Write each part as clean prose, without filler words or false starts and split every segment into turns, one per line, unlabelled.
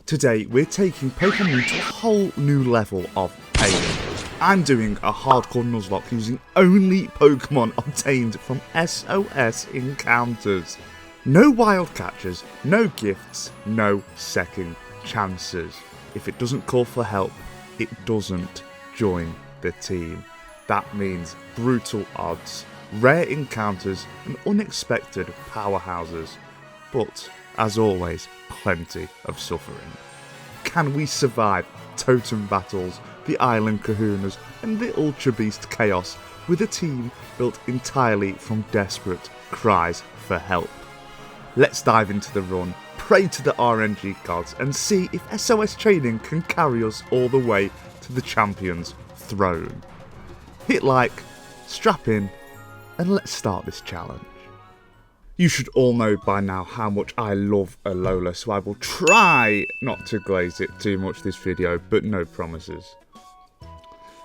Today we're taking Pokémon Moon to a whole new level of pain. I'm doing a Hardcore Nuzlocke using only Pokémon obtained from SOS encounters. No wild catchers, no gifts, no second chances. If it doesn't call for help, it doesn't join the team. That means brutal odds, rare encounters and unexpected powerhouses. But, as always, plenty of suffering. Can we survive Totem battles, the island kahunas and the Ultra Beast chaos with a team built entirely from desperate cries for help? Let's dive into the run, pray to the RNG gods and see if SOS training can carry us all the way to the champion's throne. Hit like, strap in and let's start this challenge. You should all know by now how much I love Alola, so I will try not to glaze it too much this video, but no promises.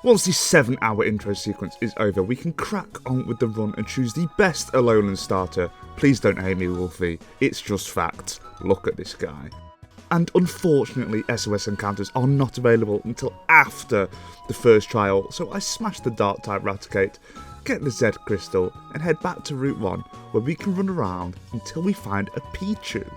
Once the 7-hour intro sequence is over, we can crack on with the run and choose the best Alolan starter. Please don't hate me, Wolfie, it's just facts. Look at this guy. And unfortunately, SOS encounters are not available until after the first trial, so I smashed the Dark-type Raticate, get the Z Crystal, and head back to Route 1, where we can run around until we find a Pichu.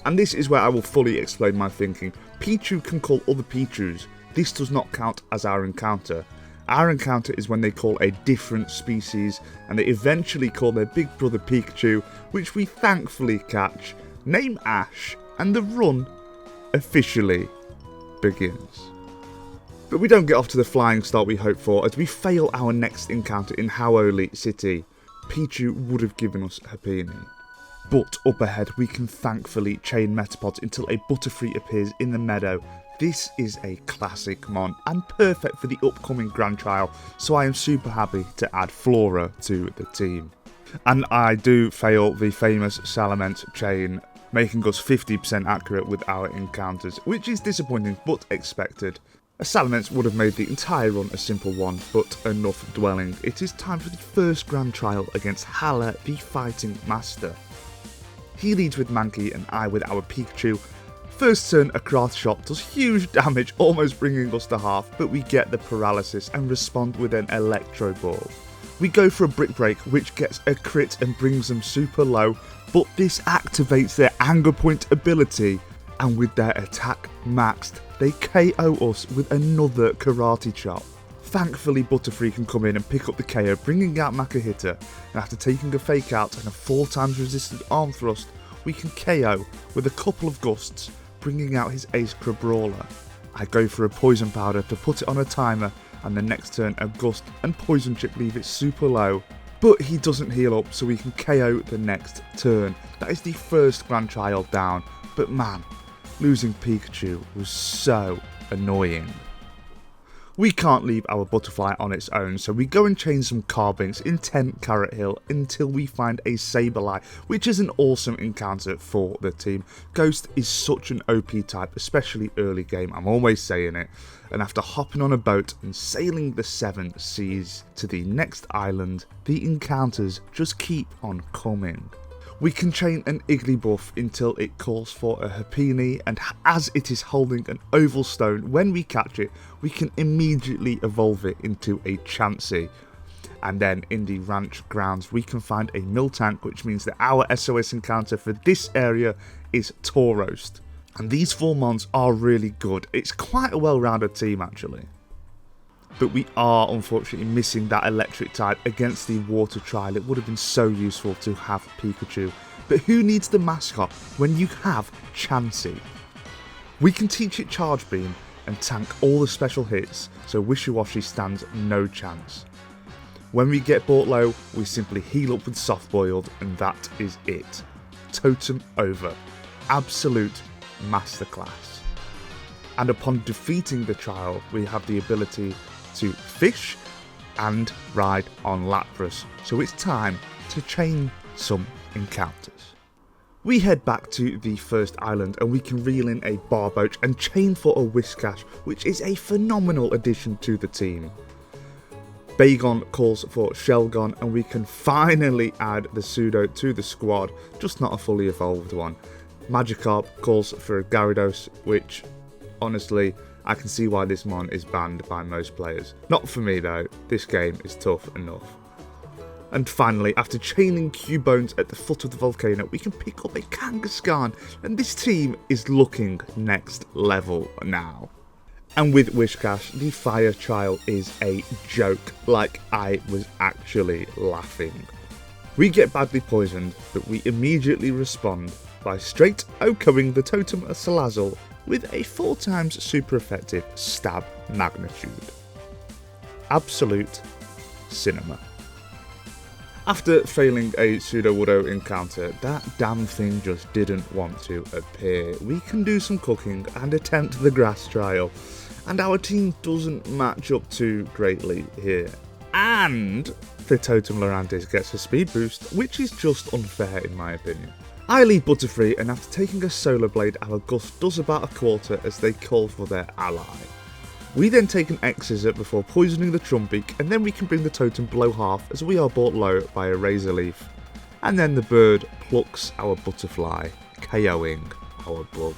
And this is where I will fully explain my thinking. Pichu can call other Pichus. This does not count as our encounter. Our encounter is when they call a different species, and they eventually call their big brother Pikachu, which we thankfully catch, name Ash, and the run officially begins. But we don't get off to the flying start we hoped for, as we fail our next encounter in Hau'oli City. Pichu would have given us Happiny. But up ahead we can thankfully chain Metapods until a Butterfree appears in the meadow. This is a classic mon and perfect for the upcoming Grand Trial, so I am super happy to add Flora to the team. And I do fail the famous Salamence chain, making us 50% accurate with our encounters, which is disappointing but expected. A Salamence would have made the entire run a simple one, but enough dwelling. It is time for the first Grand Trial against Hala, the Fighting Master. He leads with Mankey and I with our Pikachu. First turn, a Craft Shot does huge damage, almost bringing us to half, but we get the paralysis and respond with an Electro Ball. We go for a Brick Break, which gets a crit and brings them super low, but this activates their Anger Point ability, and with their attack maxed, they KO us with another Karate Chop. Thankfully Butterfree can come in and pick up the KO, bringing out Makuhita, and after taking a Fake Out and a 4 times resisted Arm Thrust, we can KO with a couple of Gusts, bringing out his Ace Crabrawler. I go for a Poison Powder to put it on a timer, and the next turn a Gust and Poison Chip leave it super low, but he doesn't heal up, so we can KO the next turn. That is the first Grand Trial down, but man, losing Pikachu was so annoying. We can't leave our Butterfly on its own, so we go and chain some Carbinks in 10 Carrot Hill until we find a Sableye, which is an awesome encounter for the team. Ghost is such an OP type, especially early game, I'm always saying it, and after hopping on a boat and sailing the 7 seas to the next island, the encounters just keep on coming. We can chain an Igglybuff until it calls for a Happiny, and as it is holding an oval stone, when we catch it, we can immediately evolve it into a Chansey. And then in the ranch grounds, we can find a Miltank, which means that our SOS encounter for this area is Tauros. And these 4 mons are really good. It's quite a well-rounded team actually. But we are unfortunately missing that electric type against the water trial. It would have been so useful to have Pikachu. But who needs the mascot when you have Chansey? We can teach it Charge Beam and tank all the special hits, so Wishy-Washy stands no chance. When we get bought low, we simply heal up with Soft Boiled, and that is it. Totem over. Absolute masterclass. And upon defeating the trial, we have the ability to fish and ride on Lapras, so it's time to chain some encounters. We head back to the first island and we can reel in a Barboach and chain for a Whiscash, which is a phenomenal addition to the team. Bagon calls for Shelgon and we can finally add the Pseudo to the squad, just not a fully evolved one. Magikarp calls for a Gyarados, which, honestly, I can see why this mon is banned by most players. Not for me though, this game is tough enough. And finally, after chaining Cubones at the foot of the volcano, we can pick up a Kangaskhan, and this team is looking next level now. And with Whiscash, the fire trial is a joke, like I was actually laughing. We get badly poisoned, but we immediately respond by straight OHKOing the Totem of Salazzle with a 4 times super effective stab magnitude. Absolute cinema. After failing a Sudowoodo encounter, that damn thing just didn't want to appear. We can do some cooking and attempt the grass trial, and our team doesn't match up too greatly here. And the Totem Lurantis gets a speed boost, which is just unfair in my opinion. I lead Butterfree, and after taking a Solar Blade, our Gust does about a quarter as they call for their ally. We then take an X-Scissor before poisoning the Trumbeak, and then we can bring the Totem below half as we are brought low by a Razor Leaf. And then the bird plucks our Butterfly, KOing our bug.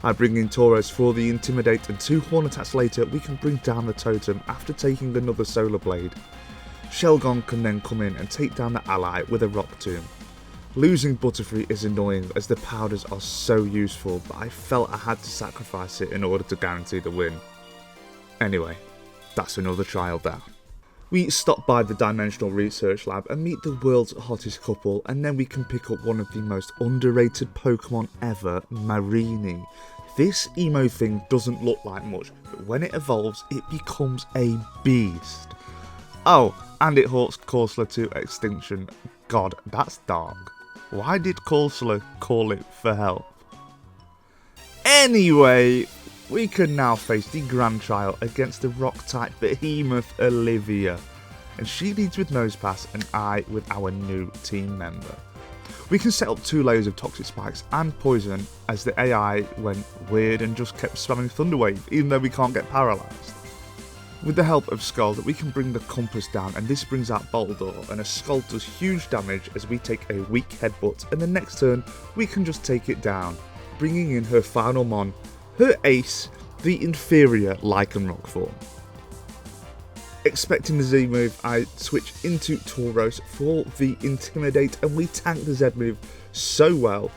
I bring in Tauros for the Intimidate, and 2 Horn attacks later we can bring down the Totem after taking another Solar Blade. Shelgon can then come in and take down the ally with a Rock Tomb. Losing Butterfree is annoying as the powders are so useful, but I felt I had to sacrifice it in order to guarantee the win. Anyway, that's another trial down. We stop by the Dimensional Research Lab and meet the world's hottest couple, and then we can pick up one of the most underrated Pokemon ever, Mareanie. This emo thing doesn't look like much, but when it evolves, it becomes a beast. Oh, and it hawks Corsola to extinction. God, that's dark. Why did Corsola call it for help? Anyway, we can now face the Grand Trial against the Rock-type behemoth Olivia, and she leads with Nosepass and I with our new team member. We can set up 2 layers of Toxic Spikes and Poison as the AI went weird and just kept spamming Thunder Wave even though we can't get paralysed. With the help of Scald, we can bring the Compass down, and this brings out Boldore, and a Scald does huge damage as we take a weak Headbutt, and the next turn we can just take it down, bringing in her final mon, her ace, the inferior Lycanroc form. Expecting the Z move, I switch into Tauros for the Intimidate, and we tank the Z move so well.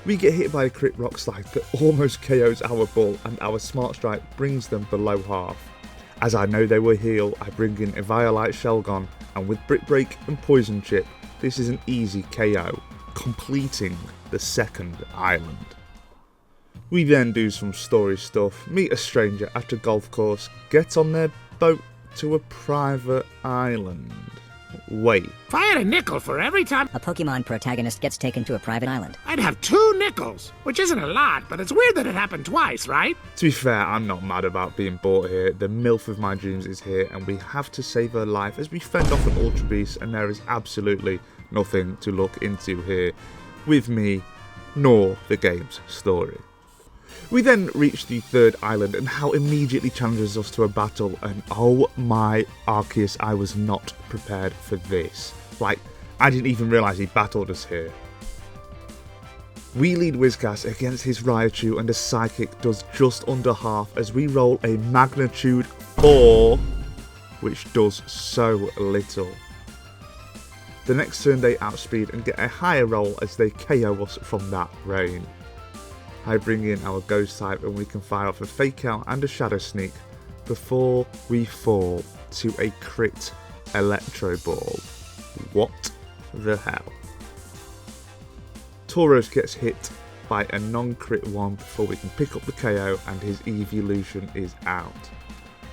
We get hit by a crit Rock Slide that almost KOs our ball, and our Smart Strike brings them below half. As I know they will heal, I bring in Eviolite Shelgon, and with Brick Break and Poison Chip, this is an easy KO, completing the second island. We then do some story stuff, meet a stranger at a golf course, get on their boat to a private island. Wait.
If I had a nickel for every time
a Pokemon protagonist gets taken to a private island,
I'd have 2 nickels, which isn't a lot, but it's weird that it happened twice, right?
To be fair, I'm not mad about being bought here. The MILF of my dreams is here, and we have to save her life as we fend off an Ultra Beast, and there is absolutely nothing to look into here with me, nor the game's story. We then reach the 3rd island, and Hal immediately challenges us to a battle, and oh my Arceus, I was not prepared for this. Like, I didn't even realise he battled us here. We lead Whiscash against his Raichu, and the Psychic does just under half as we roll a magnitude 4, which does so little. The next turn they outspeed and get a higher roll as they KO us from that range. I bring in our Ghost type, and we can fire off a Fake Out and a Shadow Sneak before we fall to a crit Electro Ball. What the hell? Tauros gets hit by a non-crit one before we can pick up the KO, and his evolution is out.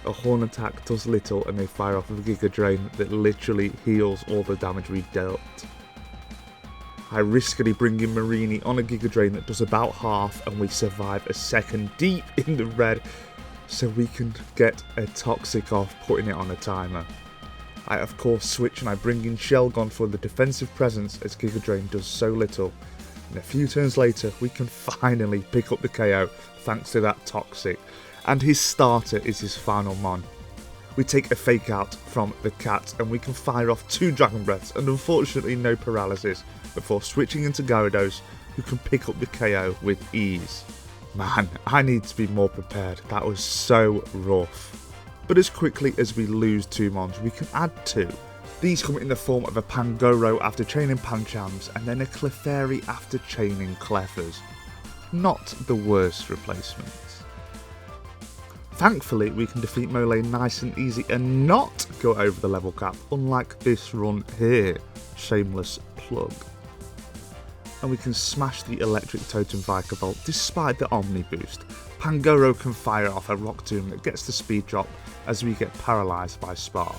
A Horn attack does little, and they fire off a Giga Drain that literally heals all the damage we dealt. I riskily bring in Mareanie on a Giga Drain that does about half, and we survive a second deep in the red, so we can get a Toxic off, putting it on a timer. I of course switch and I bring in Shelgon for the defensive presence as Giga Drain does so little, and a few turns later we can finally pick up the KO thanks to that Toxic, and his starter is his final mon. We take a Fake Out from the cat, and we can fire off 2 Dragon Breaths and unfortunately no paralysis before switching into Gyarados who can pick up the KO with ease. Man, I need to be more prepared, that was so rough. But as quickly as we lose 2 mons, we can add 2. These come in the form of a Pangoro after chaining Panchams, and then a Clefairy after chaining Cleffers. Not the worst replacements. Thankfully, we can defeat Mole nice and easy and not go over the level cap, unlike this run here. Shameless plug. And we can smash the electric Totem Vikavolt despite the Omni boost. Pangoro can fire off a Rock Tomb that gets the speed drop as we get paralysed by Spark.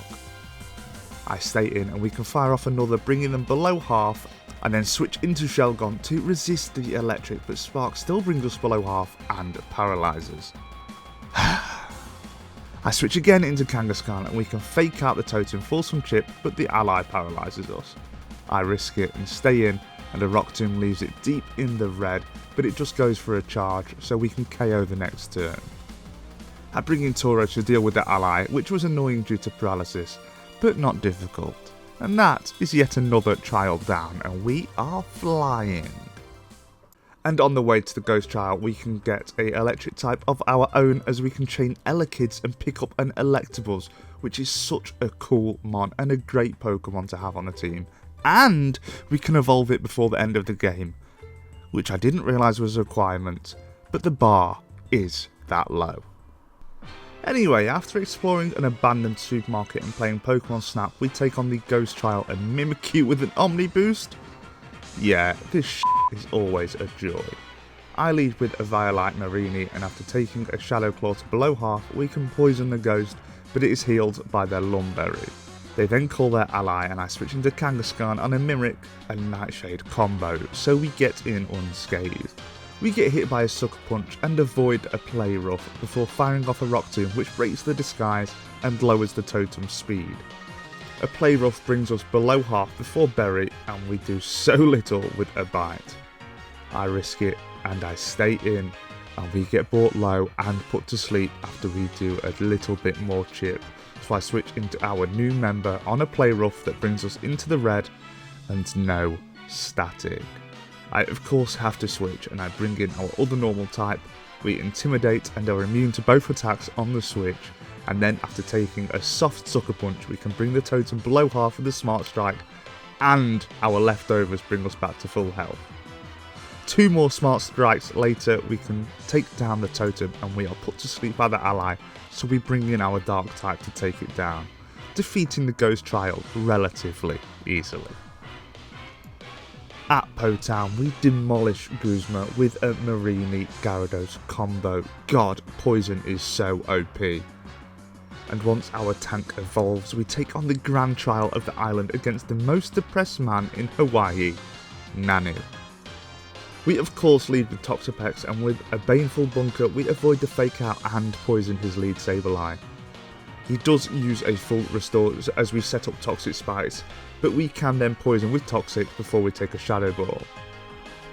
I stay in and we can fire off another, bringing them below half, and then switch into Shelgon to resist the electric, but Spark still brings us below half and paralyses. I switch again into Kangaskhan and we can fake out the Totem for some chip, but the ally paralyses us. I risk it and stay in, and a Rock Tomb leaves it deep in the red, but it just goes for a charge so we can KO the next turn. I bring in Toro to deal with the ally, which was annoying due to paralysis, but not difficult. And that is yet another trial down, and we are flying. And on the way to the Ghost Trial, we can get a electric type of our own, as we can chain Elekid's and pick up an Electabuzz, which is such a cool mon and a great Pokemon to have on the team. And we can evolve it before the end of the game, which I didn't realise was a requirement, but the bar is that low. Anyway, after exploring an abandoned supermarket and playing Pokemon Snap, we take on the Ghost Trial and Mimikyu with an Omni boost. Yeah, this is always a joy. I lead with a Violite Marini, and after taking a Shadow Claw to below half, we can poison the Ghost, but it is healed by their Lumberry. They then call their ally, and I switch into Kangaskhan on a Mimic and Nightshade combo, so we get in unscathed. We get hit by a Sucker Punch and avoid a Play Rough before firing off a Rock Tomb, which breaks the disguise and lowers the Totem's speed. A Play Rough brings us below half before Berry, and we do so little with a Bite. I risk it and I stay in, and we get brought low and put to sleep after we do a little bit more chip. So I switch into our new member on a Play Rough that brings us into the red, and no static. I of course have to switch, and I bring in our other normal type. We Intimidate and are immune to both attacks on the switch, and then after taking a soft Sucker Punch, we can bring the Totem below half with the Smart Strike, and our leftovers bring us back to full health. 2 more Smart Strikes later, we can take down the Totem, and we are put to sleep by the ally, so we bring in our Dark type to take it down, defeating the Ghost Trial relatively easily. At Po Town, we demolish Guzma with a Marini Gyarados combo. God, Poison is so OP. And once our tank evolves, we take on the grand trial of the island against the most depressed man in Hawaii, Nanu. We of course lead with Toxapex, and with a Baneful Bunker we avoid the fake out and poison his lead Sableye. He does use a full restore as we set up Toxic Spikes, but we can then poison with Toxic before we take a Shadow Ball.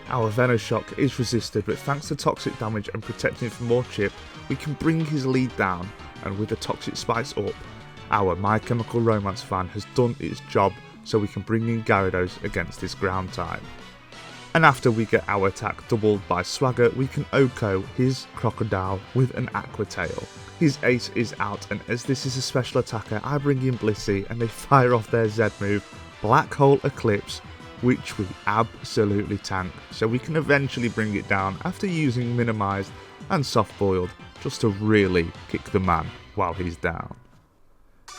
Our Venoshock is resisted, but thanks to Toxic damage and protecting from more chip, we can bring his lead down, and with the Toxic Spikes up, our My Chemical Romance fan has done its job, so we can bring in Gyarados against this ground type. And after we get our attack doubled by Swagger, we can OHKO his Crocodile with an Aqua Tail. His ace is out, and as this is a special attacker, I bring in Blissey and they fire off their Z move, Black Hole Eclipse, which we absolutely tank, so we can eventually bring it down after using Minimized and Soft Boiled just to really kick the man while he's down.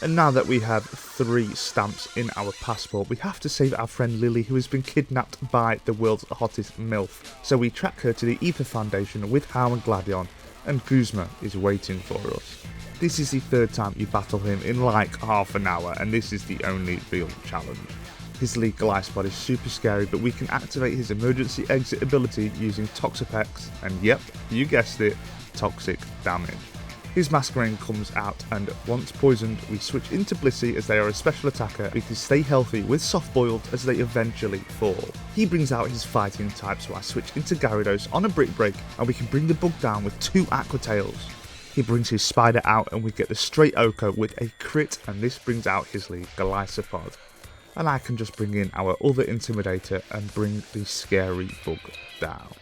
And now that we have 3 stamps in our passport, we have to save our friend Lily, who has been kidnapped by the world's hottest MILF. So we track her to the Aether Foundation with How and Gladion, and Guzma is waiting for us. This is the 3rd time you battle him in like half an hour, and this is the only real challenge. His legal ice spot is super scary, but we can activate his emergency exit ability using Toxapex, and yep, you guessed it, toxic damage. His Masquerain comes out, and once poisoned, we switch into Blissey as they are a special attacker. We can stay healthy with Soft Boiled as they eventually fall. He brings out his fighting type, so I switch into Gyarados on a Brick Break, and we can bring the bug down with 2 Aqua Tails. He brings his Spider out, and we get the straight OHKO with a crit, and this brings out his lead Golisopod. and I can just bring in our other Intimidator and bring the scary bug down.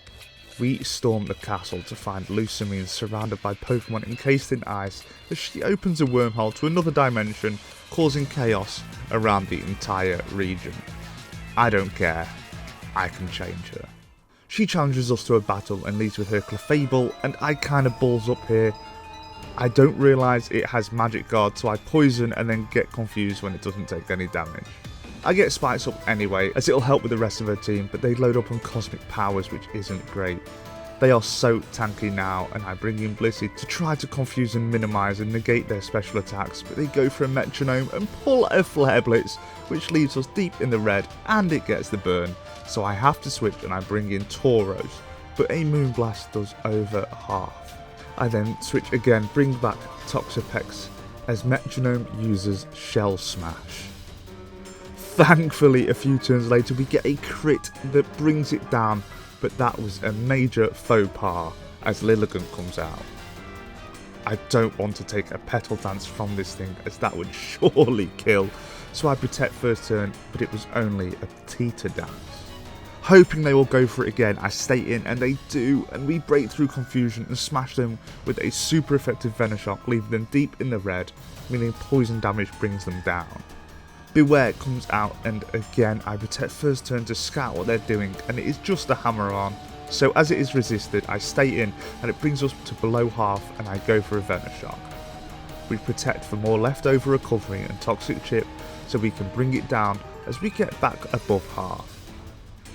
We storm the castle to find Lusamine surrounded by Pokemon encased in ice as she opens a wormhole to another dimension, causing chaos around the entire region. I don't care, I can change her. She challenges us to a battle and leads with her Clefable, and I kinda balls up here. I don't realise it has Magic Guard, so I poison and then get confused when it doesn't take any damage. I get Spikes up anyway, as it'll help with the rest of her team, but they load up on Cosmic Powers, which isn't great. They are so tanky now, and I bring in Blissey to try to confuse and minimise and negate their special attacks, but they go for a Metronome and pull a Flare Blitz, which leaves us deep in the red, and it gets the burn, so I have to switch and I bring in Tauros, but a Moonblast does over half. I then switch again, bring back Toxapex, as Metronome uses Shell Smash. Thankfully, a few turns later we get a crit that brings it down, but that was a major faux pas as Lilligant comes out. I don't want to take a Petal Dance from this thing as that would surely kill, so I protect first turn, but it was only a Teeter Dance. Hoping they will go for it again, I stay in and they do, and we break through confusion and smash them with a super effective Venoshock, leaving them deep in the red, meaning poison damage brings them down. Beware comes out, and again I protect first turn to scout what they're doing, and it is just a Hammer-On, so as it is resisted I stay in and it brings us to below half and I go for a Venoshock. We protect for more leftover recovery and Toxic Chip so we can bring it down as we get back above half.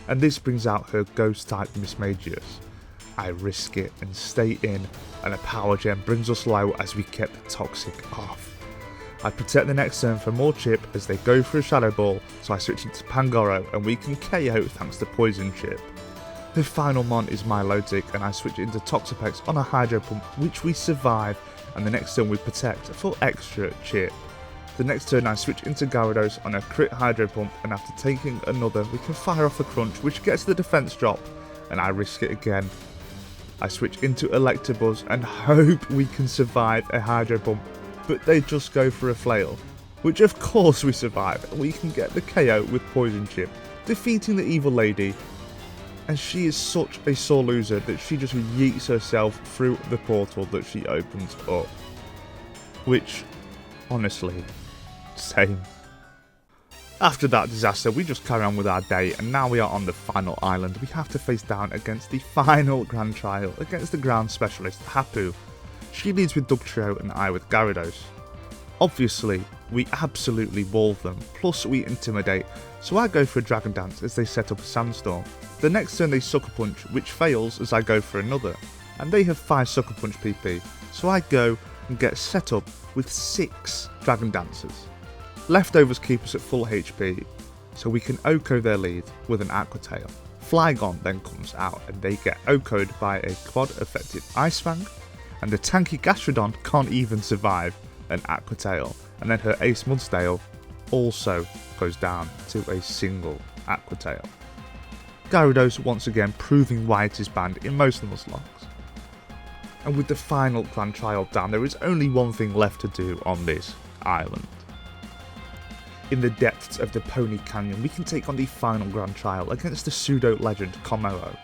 And this brings out her Ghost type Mismagius. I risk it and stay in, and a Power Gem brings us low as we get the Toxic off. I protect the next turn for more chip as they go for a Shadow Ball, so I switch into Pangoro and we can KO thanks to Poison Chip. The final mon is Milotic and I switch into Toxapex on a Hydro Pump, which we survive, and the next turn we protect for extra chip. The next turn I switch into Gyarados on a crit Hydro Pump, and after taking another we can fire off a Crunch which gets the defense drop, and I risk it again. I switch into Electabuzz and hope we can survive a Hydro Pump, but they just go for a Flail, which of course we survive, and we can get the KO with Poison Chip, defeating the evil lady, and she is such a sore loser that she just yeets herself through the portal that she opens up, which, honestly, same. After that disaster we just carry on with our day, and now we are on the final island. We have to face down against the final Grand Trial, against the ground specialist Hapu. She leads with Dugtrio and I with Gyarados. Obviously, we absolutely wall them, plus we intimidate, so I go for a Dragon Dance as they set up a Sandstorm. The next turn they Sucker Punch, which fails as I go for another, and they have 5 Sucker Punch PP, so I go and get set up with 6 Dragon Dances. Leftovers keep us at full HP, so we can OHKO their lead with an Aqua Tail. Flygon then comes out and they get OHKO'd by a quad effective Ice Fang, and the tanky Gastrodon can't even survive an Aqua Tail, and then her Ace Mudsdale also goes down to a single Aqua Tail. Gyarados once again proving why it is banned in most Nuzlocks. And with the final Grand Trial down, there is only one thing left to do on this island. In the depths of the Pony Canyon, we can take on the final Grand Trial against the pseudo-legend Kommo-o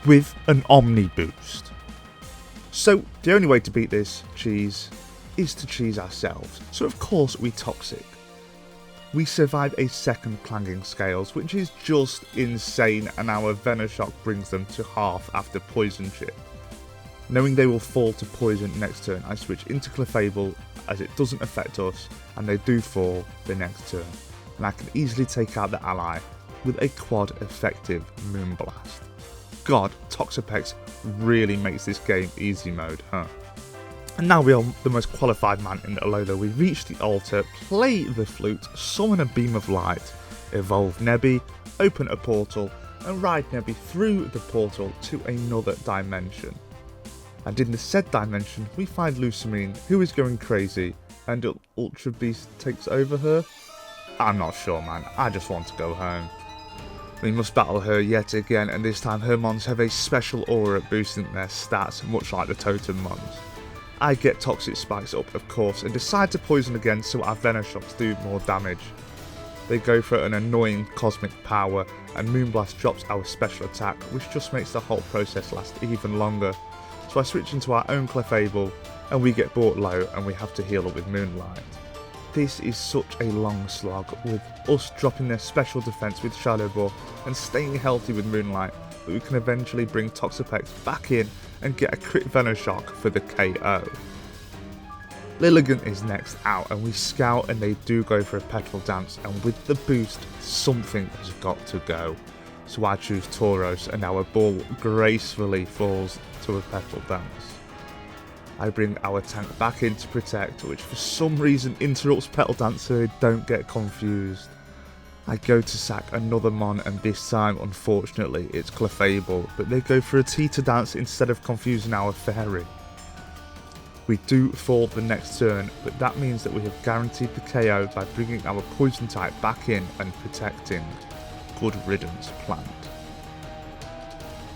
with an Omni Boost. So the only way to beat this cheese is to cheese ourselves, so of course we Toxic. We survive a second Clanging Scales, which is just insane, and our Venoshock brings them to half after Poison Chip. Knowing they will fall to Poison next turn, I switch into Clefable as it doesn't affect us, and they do fall the next turn, and I can easily take out the ally with a quad effective Moonblast. God, Toxapex really makes this game easy mode, huh? And now we are the most qualified man in Alola. We reach the altar, play the flute, summon a beam of light, evolve Nebby, open a portal, and ride Nebby through the portal to another dimension. And in the said dimension, we find Lusamine, who is going crazy, and Ultra Beast takes over her. I'm not sure, man, I just want to go home. We must battle her yet again, and this time her mons have a special aura boosting their stats, much like the Totem mons. I get Toxic Spikes up, of course, and decide to poison again so our Venoshocks do more damage. They go for an annoying cosmic power, and Moonblast drops our special attack, which just makes the whole process last even longer. So I switch into our own Clefable, and we get brought low and we have to heal up with Moonlight. This is such a long slog, with us dropping their special defense with Shadow Ball and staying healthy with Moonlight, but we can eventually bring Toxapex back in and get a crit Venoshock for the KO. Lilligant is next out, and we scout and they do go for a Petal Dance, and with the boost something has got to go. So I choose Tauros and our ball gracefully falls to a Petal Dance. I bring our tank back in to protect, which for some reason interrupts Petal Dance so they don't get confused. I go to sack another Mon, and this time unfortunately it's Clefable, but they go for a Teeter Dance instead of confusing our Fairy. We do fall the next turn, but that means that we have guaranteed the KO by bringing our Poison type back in and protecting. Good riddance, Plant.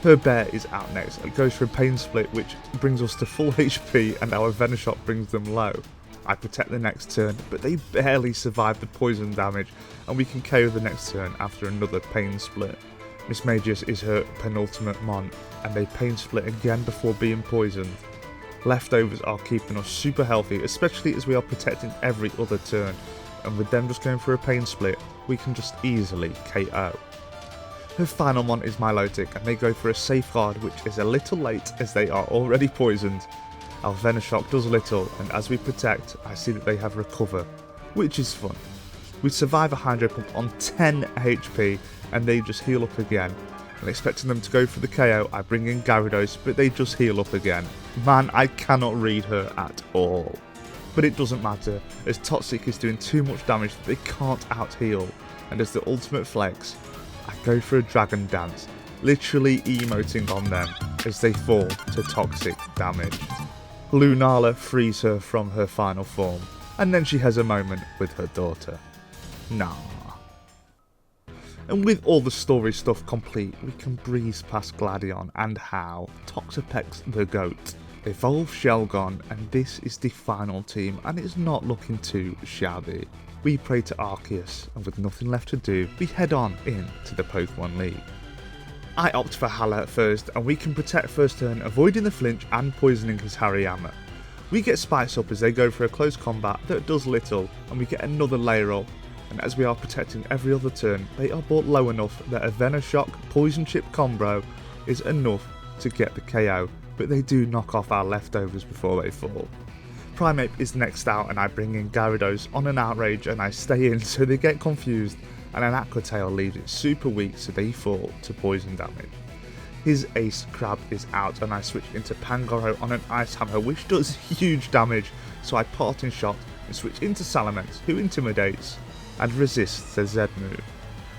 Her Bear is out next. It goes for a Pain Split, which brings us to full HP, and our Venoshock brings them low. I protect the next turn, but they barely survive the poison damage, and we can KO the next turn after another Pain Split. Miss Magus is her penultimate Mon, and they Pain Split again before being poisoned. Leftovers are keeping us super healthy, especially as we are protecting every other turn, and with them just going for a Pain Split, we can just easily KO. Her final Mon is Milotic, and they go for a Safeguard, which is a little late as they are already poisoned. Our Venoshock does little, and as we protect, I see that they have Recover, which is fun. We survive a Hydro Pump on 10 HP, and they just heal up again. And expecting them to go for the KO, I bring in Gyarados, but they just heal up again. Man, I cannot read her at all. But it doesn't matter, as Toxic is doing too much damage that they can't out-heal, and as the ultimate flex, I go for a Dragon Dance, literally emoting on them as they fall to toxic damage. Lunala frees her from her final form, and then she has a moment with her daughter. Nah. And with all the story stuff complete, we can breeze past Gladion and how Toxapex the GOAT. Evolve Shelgon, and this is the final team, and it's not looking too shabby. We pray to Arceus, and with nothing left to do, we head on into the Pokémon League. I opt for Hala first, and we can protect first turn, avoiding the flinch and poisoning his Hariyama. We get Spice up as they go for a close combat that does little, and we get another layer up, and as we are protecting every other turn, they are brought low enough that a Venoshock Poison Chip combo is enough to get the KO, but they do knock off our leftovers before they fall. Primeape is next out, and I bring in Gyarados on an Outrage, and I stay in so they get confused, and an Aqua Tail leaves it super weak so they fall to poison damage. His Ace Crab is out, and I switch into Pangoro on an Ice Hammer, which does huge damage, so I Parting Shot and switch into Salamence, who intimidates and resists the Z move.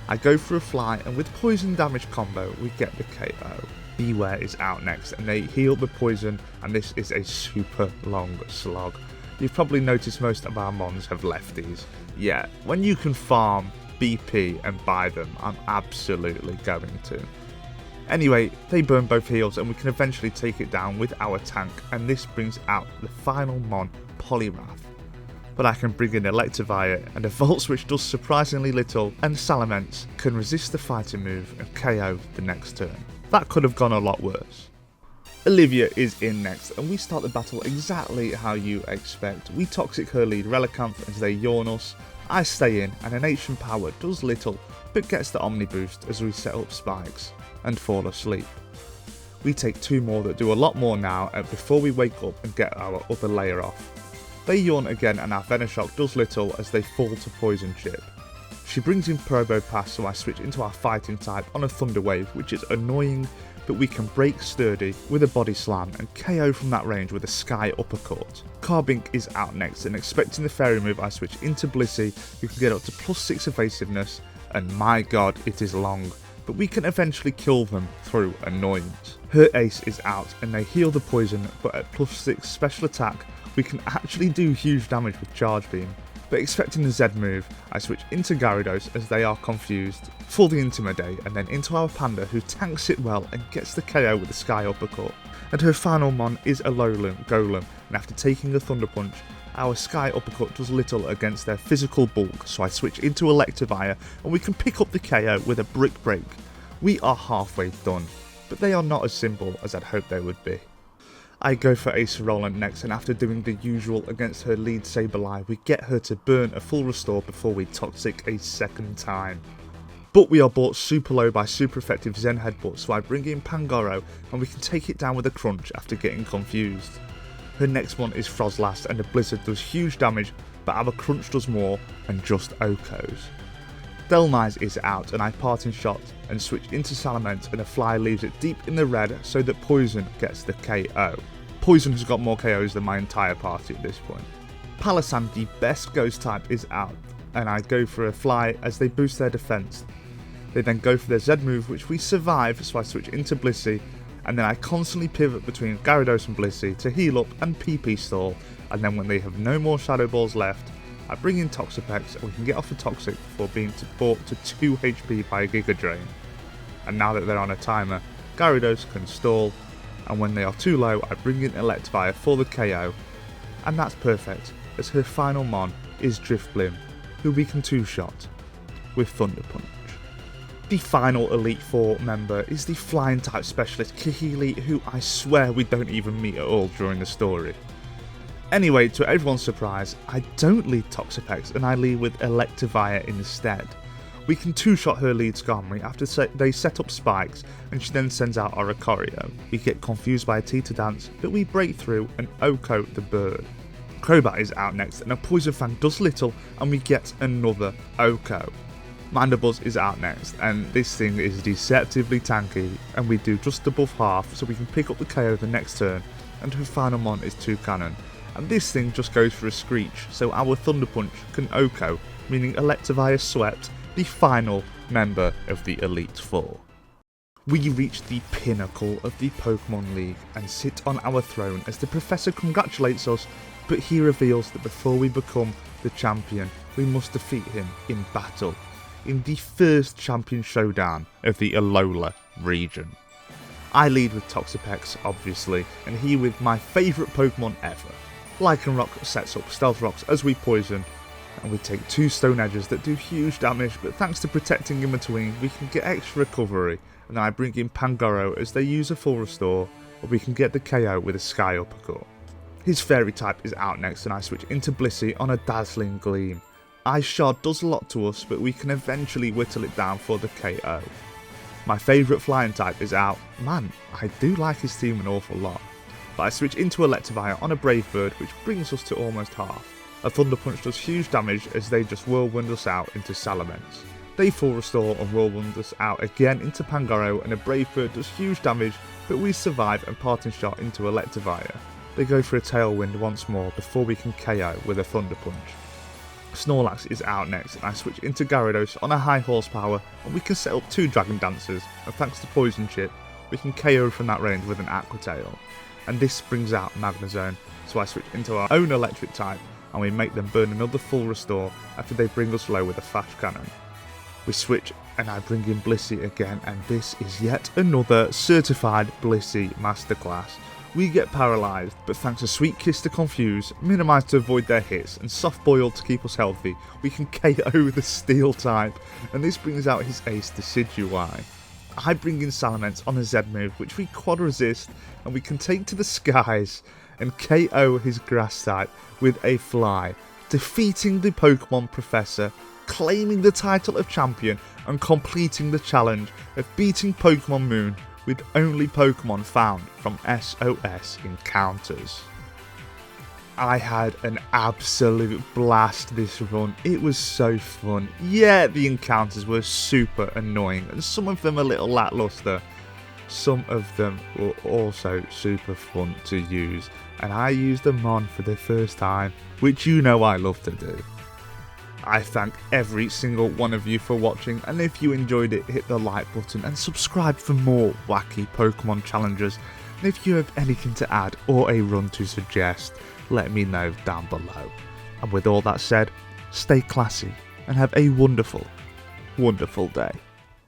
I go for a Fly, and with poison damage combo we get the KO. Beware is out next, and they heal the poison, and this is a super long slog. You've probably noticed most of our Mons have lefties. Yeah, when you can farm BP and buy them, I'm absolutely going to. Anyway, they burn both heals, and we can eventually take it down with our tank, and this brings out the final Mon, Poliwrath. But I can bring in Electivire, and a Volt Switch does surprisingly little, and Salamence can resist the fighting move and KO the next turn. That could have gone a lot worse. Olivia is in next, and we start the battle exactly how you expect. We Toxic her lead Relicanth as they yawn us. I stay in, and an Ancient Power does little, but gets the Omni Boost as we set up spikes and fall asleep. We take two more that do a lot more now before we wake up and get our other layer off. They yawn again, and our Venoshock does little as they fall to Poison Chip. She brings in Probopass, so I switch into our fighting type on a Thunder Wave, which is annoying, but we can break Sturdy with a Body Slam and KO from that range with a Sky Uppercut. Carbink is out next, and expecting the Fairy move I switch into Blissey, who can get up to +6 evasiveness, and my god it is long, but we can eventually kill them through Annoyance. Her Ace is out, and they heal the poison, but at +6 special attack we can actually do huge damage with Charge Beam. But expecting the Z move, I switch into Gyarados as they are confused, for the Intimidate, and then into our Panda, who tanks it well and gets the KO with the Sky Uppercut. And her final Mon is a Golem, and after taking a Thunder Punch, Our Sky Uppercut does little against their physical bulk, so I switch into Electivire and we can pick up the KO with a Brick Break. We are halfway done, but they are not as simple as I'd hoped they would be. I go for a Sorolent next, and after doing the usual against her lead Sableye, we get her to burn a full restore before we Toxic a second time. But we are brought super low by super effective Zen Headbutt, so I bring in Pangoro and we can take it down with a Crunch after getting confused. Her next one is Frozlast and the Blizzard does huge damage, but our Crunch does more and just OHKOs. Delmise is out and I Parting Shot and switch into Salamence, and a Fly leaves it deep in the red so that Poison gets the KO. Poison has got more KOs than my entire party at this point. Palossand, the best ghost type, is out and I go for a Fly as they boost their defense. They then go for their Z move, which we survive, so I switch into Blissey, and then I constantly pivot between Gyarados and Blissey to heal up and PP stall, and then when they have no more Shadow Balls left, I bring in Toxapex and we can get off a Toxic before being brought to 2 HP by a Giga Drain. And now that they're on a timer, Gyarados can stall, and when they are too low I bring in Electivire for the KO, and that's perfect as her final mon is Drifblim, who we can 2-shot with Thunder Punch. The final Elite Four member is the Flying type specialist Kahili, who I swear we don't even meet at all during the story. Anyway, to everyone's surprise, I don't lead Toxapex and I lead with Electivire instead. We can 2-shot her lead Skarmory after they set up spikes, and she then sends out Oricorio. We get confused by a Teeter Dance, but we break through and OHKO the bird. Crobat is out next and a Poison Fang does little and we get another OHKO. Mandibuzz is out next, and this thing is deceptively tanky, and we do just above half so we can pick up the KO the next turn, and her final mon is Toucannon, and this thing just goes for a Screech, so our Thunder Punch can OHKO, meaning Electivire swept the final member of the Elite Four. We reach the pinnacle of the Pokemon League and sit on our throne as the Professor congratulates us, but he reveals that before we become the champion, we must defeat him in battle, in the first champion showdown of the Alola region. I lead with Toxapex, obviously, and he with my favourite Pokemon ever. Lycanroc sets up Stealth Rocks as we poison, and we take 2 Stone Edges that do huge damage, but thanks to protecting in between, we can get extra recovery, and then I bring in Pangoro as they use a full restore, or we can get the KO with a Sky Uppercut. His Fairy type is out next, and I switch into Blissey on a Dazzling Gleam. Ice Shard does a lot to us, but we can eventually whittle it down for the KO. My favourite Flying type is out. Man, I do like his team an awful lot. But I switch into Electivire on a Brave Bird, which brings us to almost half. A Thunder Punch does huge damage as they just Whirlwind us out into Salamence. They full restore and Whirlwind us out again into Pangoro, and a Brave Bird does huge damage, but we survive and Parting Shot into Electivire. They go for a Tailwind once more before we can KO with a Thunder Punch. Snorlax is out next, and I switch into Gyarados on a high horsepower, and we can set up 2 Dragon Dancers, and thanks to Poison Chip, we can KO from that range with an Aqua Tail. And this brings out Magnezone, so I switch into our own electric type, and we make them burn another full restore after they bring us low with a Flash Cannon. We switch and I bring in Blissey again, and this is yet another certified Blissey masterclass. We get paralysed, but thanks to Sweet Kiss to confuse, Minimise to avoid their hits, and Soft Boil to keep us healthy, we can KO the Steel type, and this brings out his ace Decidueye. I bring in Salamence on a Z move, which we quad resist, and we can take to the skies and KO his Grass type with a Fly, defeating the Pokemon Professor, claiming the title of champion, and completing the challenge of beating Pokémon Moon with only Pokemon found from SOS encounters. I had an absolute blast this run. It was so fun. Yeah, the encounters were super annoying and some of them a little lackluster. Some of them were also super fun to use, and I used them on for the first time, which you know I love to do. I thank every single one of you for watching, and if you enjoyed it, hit the like button and subscribe for more wacky Pokemon challenges. And if you have anything to add or a run to suggest, let me know down below. And with all that said, stay classy and have a wonderful, wonderful day.